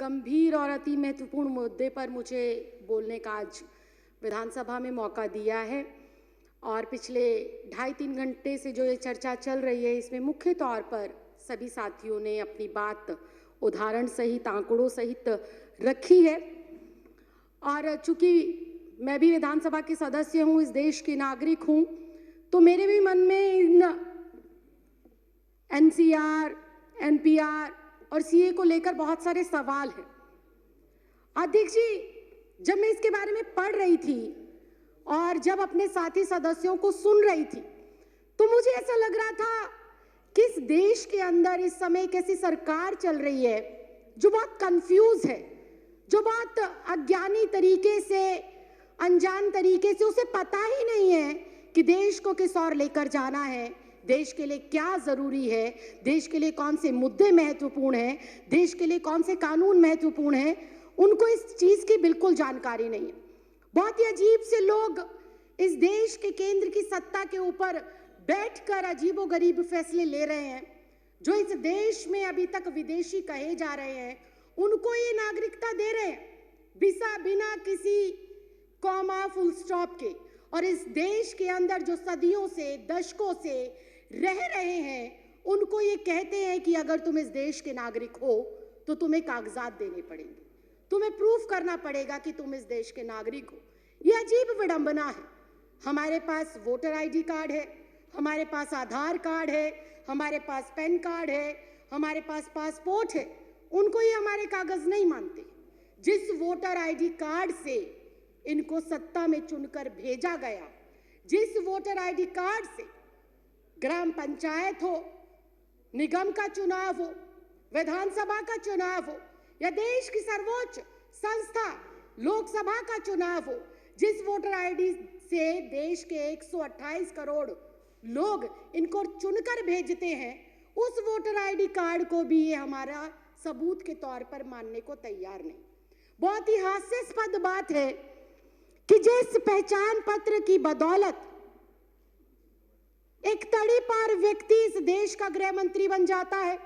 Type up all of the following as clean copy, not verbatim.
गंभीर और अति महत्वपूर्ण मुद्दे पर मुझे बोलने का आज विधानसभा में मौका दिया है और पिछले 2.5-3 घंटे से जो ये चर्चा चल रही है इसमें मुख्य तौर पर सभी साथियों ने अपनी बात उदाहरण सहित आंकड़ों सहित रखी है। और चूंकि मैं भी विधानसभा के सदस्य हूँ, इस देश की नागरिक हूँ, तो मेरे भी मन में इन एनसीआर, एनपीआर और सीए को लेकर बहुत सारे सवाल हैं। अध्यक्ष जी, जब मैं इसके बारे में पढ़ रही थी और जब अपने साथी सदस्यों को सुन रही थी तो मुझे ऐसा लग रहा था कि इस देश के अंदर इस समय एक ऐसी सरकार चल रही है जो बहुत कंफ्यूज है, जो बहुत अज्ञानी तरीके से, अनजान तरीके से, उसे पता ही नहीं है कि देश को किस ओर लेकर जाना है, देश के लिए क्या जरूरी है, देश के लिए कौन से मुद्दे महत्वपूर्ण हैं, देश के लिए कौन से कानून महत्वपूर्ण हैं। उनको इस चीज की बिल्कुल जानकारी नहीं है। बहुत ही अजीब से लोग इस देश के केंद्र की सत्ता के ऊपर बैठकर अजीबोगरीब फैसले ले रहे हैं। जो इस देश में अभी तक विदेशी कहे जा रहे हैं उनको ये नागरिकता दे रहे हैं बिना किसी कॉमा फुल स्टॉप के। और इस देश के अंदर जो सदियों से, दशकों से रह रहे हैं उनको ये कहते हैं कि अगर तुम इस देश के नागरिक हो तो तुम्हें कागजात देने पड़ेंगे, तुम्हें प्रूफ करना पड़ेगा कि तुम इस देश के नागरिक हो। ये अजीब विडंबना है। हमारे पास वोटर आईडी कार्ड है, हमारे पास आधार कार्ड है, हमारे पास पैन कार्ड है, हमारे पास पासपोर्ट है, उनको ये हमारे कागज नहीं मानते। जिस वोटर आईडी कार्ड से इनको सत्ता में चुनकर भेजा गया, जिस वोटर आईडी कार्ड से ग्राम पंचायत हो, निगम का चुनाव हो, विधानसभा का चुनाव हो या देश की सर्वोच्च संस्था लोकसभा का चुनाव हो, जिस वोटर आईडी से देश के 128 करोड़ लोग इनको चुनकर भेजते हैं, उस वोटर आईडी कार्ड को भी ये हमारा सबूत के तौर पर मानने को तैयार नहीं। बहुत ही हास्यास्पद बात है कि जिस पहचान पत्र की बदौलत एक तड़ीपार व्यक्ति इस देश का गृह मंत्री बन जाता है,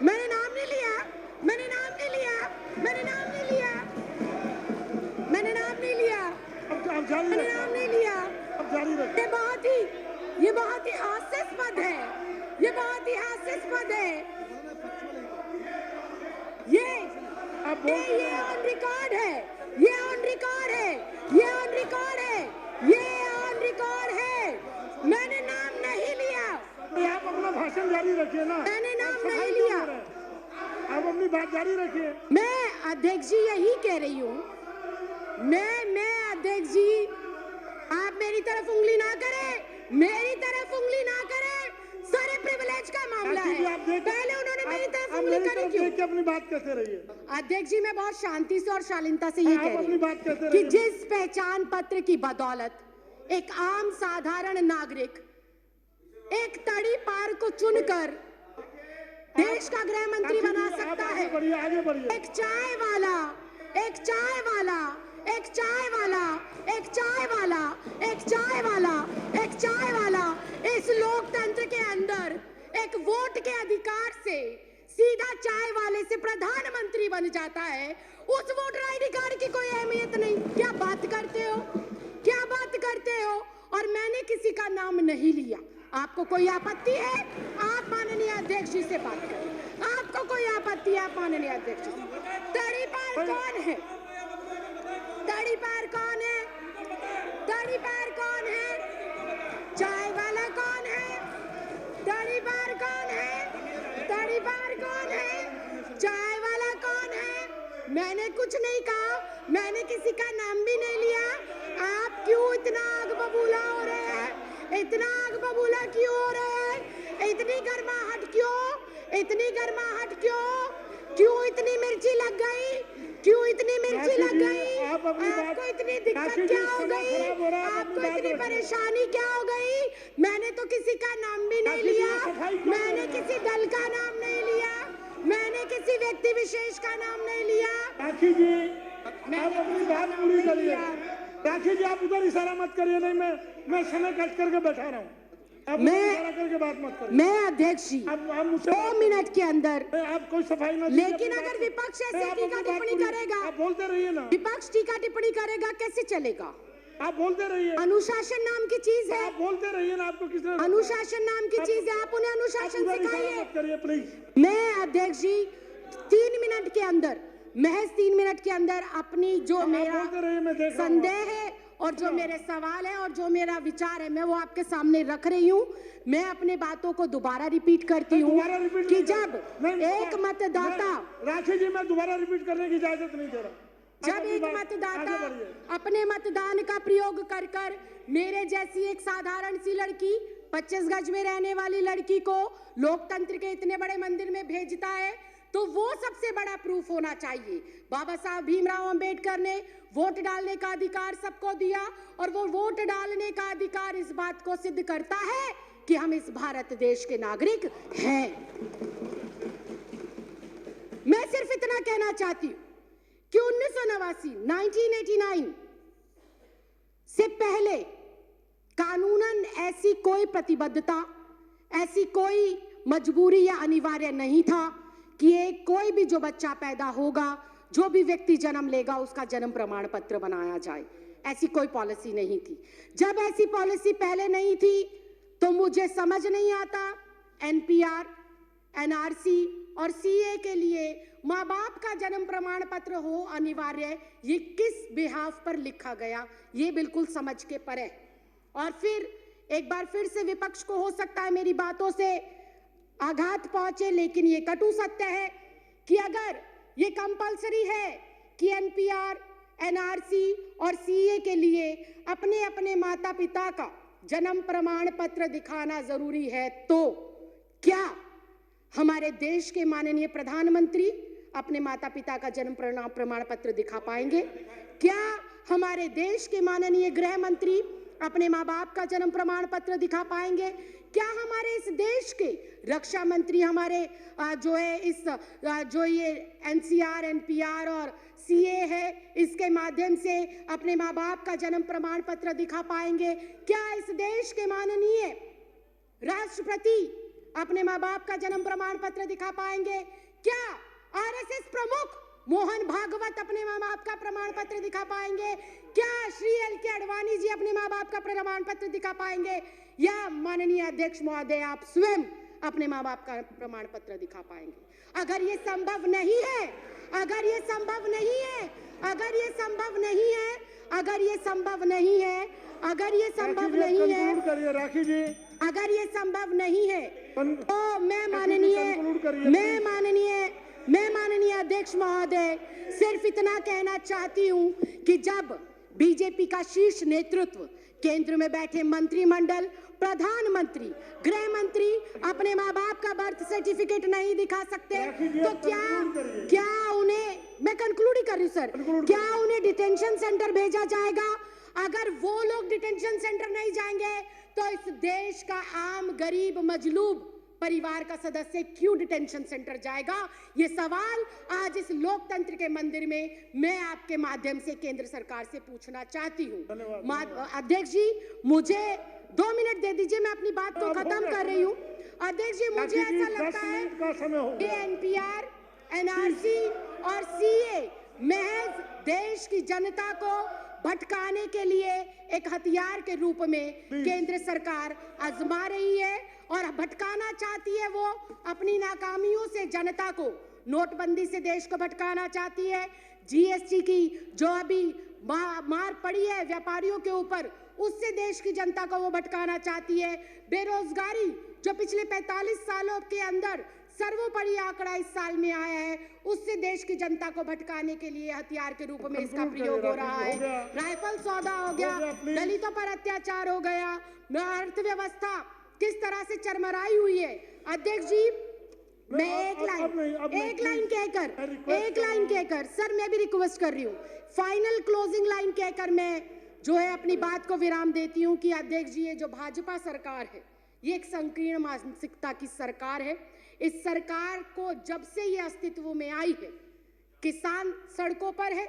मैंने नाम नहीं लिया, मैंने नाम नहीं लिया, मैंने नाम नहीं लिया, मैंने नाम नहीं लिया, मैंने नाम नहीं लिया। ये बहुत ही हास्यास्पद है, ये बहुत ही हास्यास्पद है। ये ऑन रिकॉर्ड है, ये ऑन रिकॉर्ड है, ये ऑन रिकॉर्ड है, ये ऑन रिकॉर्ड है। मैंने नाम नहीं लिया। आप अपना भाषण जारी रखिए ना। मैंने नाम नहीं लिया। आप अपनी बात जारी रखिए। मैं अध्यक्ष जी यही कह रही हूँ, मैं अध्यक्ष जी, आप मेरी तरफ उंगली ना करें, मेरी तरफ उंगली ना करें। सारे प्रिविलेज का मामला है। पहले उन्होंने मेरी तरफ उंगली करी क्यों? अपनी बात कहते रहिए। अध्यक्ष जी, मैं बहुत शांति से और शालीनता से ये कह रही हूँ कि जिस पहचान पत्र की बदौलत एक आम साधारण नागरिक एक तड़ी पार को चुनकर देश का गृह मंत्री बना सकता है। एक चाय वाला, एक चाय वाला, एक चाय वाला, एक चाय वाला, एक चाय वाला, एक चाय वाला इस लोकतंत्र के अंदर एक वोट के अधिकार से सीधा चाय वाले से प्रधानमंत्री बन जाता है। उस वोटर आईडी कार्ड की कोई अहमियत नहीं। क्या बात करते हो, क्या बात करते हो? और मैंने किसी का नाम नहीं लिया। आपको कोई आपत्ति है? आप माननीय अध्यक्ष जी से बात करें। आपको कोई आपत्ति है? आप माननीय अध्यक्ष जी से। तड़ीपार कौन है? तड़ीपार कौन है? तड़ीपार कौन है? चाय वाला कौन है? तड़ीपार कौन है? तड़ीपार कौन है? चाय वाला कौन है? मैंने कुछ नहीं कहा, मैंने किसी का नाम भी नहीं लिया। आप क्यों इतना आग बबूला हो रहे हैं? इतना आग बबूला क्यों हो रहे हैं? इतनी गर्माहट क्यों? इतनी गर्माहट क्यों? क्यों इतनी मिर्ची लग गई? क्यों इतनी मिर्ची लग गई? आपको इतनी दिक्कत क्या हो गई? आपको इतनी परेशानी क्या हो गई? मैंने तो किसी का नाम भी नहीं लिया, मैंने किसी दल का नाम नहीं लिया, मैंने किसी व्यक्ति विशेष का नाम नहीं लिया। राखी जी, आप अपनी बात पूरी करिए। राखी जी, आप उधर इशारा मत करिए। नहीं, मैं समय कट करके बैठा रहा हूँ। आप मैं- इशारा करके बात मत करिए। मैं अध्यक्ष जी आप मुझसे 2 मिनट के अंदर, आप कोई सफाई ना दीजिए लेकिन अपनी अगर बात को। विपक्ष ऐसे आप टीका अपनी बात टिप्पणी पूरी- करेगा, आप बोलते रहिए ना, विपक्ष टीका टिप्पणी करेगा, कैसे चलेगा? आप बोलते रहिए, अनुशासन नाम की चीज है, आप बोलते रहिए ना, आपको किसने रोका? अनुशासन नाम की चीज है, आप उन्हें आप अनुशासन उधर इशारा सिखाइए। मत करिए प्लीज। मैं अध्यक्ष जी 3 मिनट के अंदर, महज 3 मिनट के अंदर अपनी जो आप मेरा बोलते रहिए, मैं देख रहा हूँ। संदेह है और जो मेरे सवाल है और जो मेरा विचार है, मैं वो आपके सामने रख रही हूँ। मैं अपने बातों को दोबारा रिपीट करती हूँ दोबारा रिपीट कि नहीं जब कर- नहीं, एक मतदाता राखी जी, मैं दोबारा रिपीट करने की इजाजत नहीं दे रहा। आप जब अपनी एक बात- मतदाता आगे बढ़िए। अपने मतदान का प्रयोग कर कर मेरे जैसी एक साधारण सी लड़की, 25 गज में रहने वाली लड़की को लोकतंत्र के इतने बड़े मंदिर में भेजता है, तो वो सबसे बड़ा प्रूफ होना चाहिए। बाबा साहब भीमराव अंबेडकर ने वोट डालने का अधिकार सबको दिया, और वो वोट डालने का अधिकार इस बात को सिद्ध करता है कि हम इस भारत देश के नागरिक हैं। मैं सिर्फ इतना कहना चाहती हूं कि 1989 से पहले कानूनन ऐसी कोई प्रतिबद्धता, ऐसी कोई मजबूरी या अनिवार्य नहीं था कि एक कोई भी जो बच्चा पैदा होगा, जो भी व्यक्ति जन्म लेगा, उसका जन्म प्रमाण पत्र बनाया जाए। ऐसी कोई पॉलिसी नहीं थी। जब ऐसी पॉलिसी पहले नहीं थी तो मुझे समझ नहीं आता एनपीआर, एनआरसी और सीए के लिए माँ बाप का जन्म प्रमाण पत्र हो अनिवार्य, ये किस बिहाफ पर लिखा गया, ये बिल्कुल समझ के परे। और फिर एक बार फिर से विपक्ष को हो सकता है मेरी बातों से आघात पहुंचे, लेकिन ये कटु सत्य है कि अगर ये कंपलसरी है कि एनपीआर, एनआरसी और सीए के लिए अपने अपने माता पिता का जन्म प्रमाण पत्र दिखाना जरूरी है, तो क्या हमारे देश के माननीय प्रधानमंत्री अपने माता पिता का जन्म प्रमाण पत्र दिखा पाएंगे? क्या हमारे देश के माननीय गृह मंत्री अपने माँ बाप का जन्म प्रमाण पत्र दिखा पाएंगे? क्या हमारे इस देश के रक्षा मंत्री हमारे जो है इस जो ये एनसीआर, एनपीआर और सीए है, इसके माध्यम से अपने माँ बाप का जन्म प्रमाण पत्र दिखा पाएंगे? क्या इस देश के माननीय राष्ट्रपति अपने माँ बाप का जन्म प्रमाण पत्र दिखा पाएंगे? क्या आरएसएस प्रमुख मोहन भागवत अपने माँ बाप का प्रमाण पत्र दिखा पाएंगे? क्या श्री एल.के. आडवाणी जी अपने माँ बाप का प्रमाण पत्र दिखा पाएंगे? या माननीय अध्यक्ष महोदय आप स्वयं अपने माँ बाप का प्रमाण पत्र दिखा पाएंगे? अगर ये संभव नहीं है, अगर ये संभव नहीं है, अगर ये संभव नहीं है, अगर ये संभव नहीं है, अगर ये संभव नहीं है, राखी जी, अगर ये संभव नहीं है, तो मैं माननीय अध्यक्ष महोदय सिर्फ इतना कहना चाहती हूं कि जब बीजेपी का शीर्ष नेतृत्व, केंद्र में बैठे मंत्रिमंडल, प्रधानमंत्री, गृह मंत्री अपने माँ बाप का बर्थ सर्टिफिकेट नहीं दिखा सकते, तो क्या उन्हें, मैं कंक्लूड ही कर रही हूँ सर, क्या उन्हें डिटेंशन सेंटर भेजा जाएगा? अगर वो लोग डिटेंशन सेंटर नहीं जाएंगे तो इस देश का आम गरीब मजलूब परिवार का सदस्य क्यों डिटेंशन सेंटर जाएगा? ये सवाल आज इस लोकतंत्र के मंदिर में मैं आपके माध्यम से केंद्र सरकार से पूछना चाहती हूँ। अध्यक्ष जी, मुझे 2 मिनट दे दीजिए, मैं अपनी बात को खत्म कर रही हूँ। अध्यक्ष जी, मुझे ऐसा लगता है कि एनपीआर, एनआरसी और सीए महज देश की जनता को भटकाने के लिए एक हथियार के रूप में केंद्र सरकार आजमा रही है और भटकाना चाहती है। वो अपनी नाकामियों से जनता को, नोटबंदी से देश को भटकाना चाहती है, जीएसटी की जो अभी मार पड़ी है व्यापारियों के ऊपर, उससे देश की जनता को वो भटकाना चाहती है। बेरोजगारी जो पिछले 45 सालों के अंदर सर्वोपरि आंकड़ा इस साल में आया है, उससे देश की जनता को भटकाने के लिए हथियार के रूप में इसका प्रयोग हो रहा है। राइफल सौदा हो गया, दलितों पर अत्याचार हो गया, अर्थव्यवस्था किस तरह से चरमराई हुई है। अध्यक्ष जी, मैं एक लाइन कहकर सर, मैं भी रिक्वेस्ट कर रही हूँ, फाइनल क्लोजिंग लाइन कहकर मैं जो है अपनी बात को विराम देती हूँ कि अध्यक्ष जी, ये जो भाजपा सरकार है, ये एक संकीर्ण मानसिकता की सरकार है। इस सरकार को जब से ये अस्तित्व में आई है, किसान सड़कों पर है,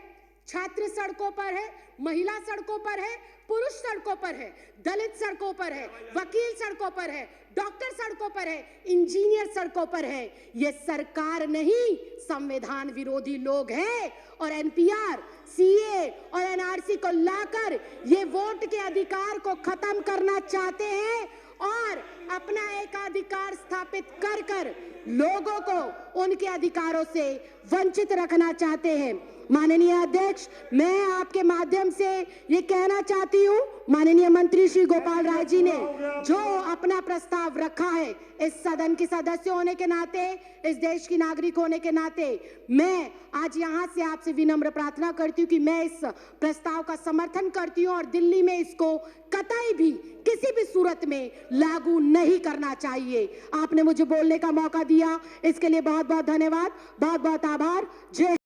छात्र सड़कों पर है, महिला सड़कों पर है, पुरुष सड़कों पर है, दलित सड़कों पर है, वकील सड़कों पर है, डॉक्टर सड़कों पर है, इंजीनियर सड़कों पर है। ये सरकार नहीं, संविधान विरोधी लोग हैं और एनपीआर, सीए और एनआरसी को लाकर ये वोट के अधिकार को खत्म करना चाहते हैं और अपना एकाधिकार स्थापित कर लोगों को उनके अधिकारों से वंचित रखना चाहते हैं। माननीय अध्यक्ष, मैं आपके माध्यम से ये कहना चाहती हूँ, माननीय मंत्री श्री गोपाल राय जी ने जो अपना प्रस्ताव रखा है, इस सदन की सदस्य होने के नाते, इस देश की नागरिक होने के नाते, मैं आज यहाँ से आपसे विनम्र प्रार्थना करती हूँ कि मैं इस प्रस्ताव का समर्थन करती हूँ और दिल्ली में इसको कतई भी किसी भी सूरत में लागू नहीं करना चाहिए। आपने मुझे बोलने का मौका दिया, इसके लिए बहुत बहुत धन्यवाद, बहुत बहुत आभार। जय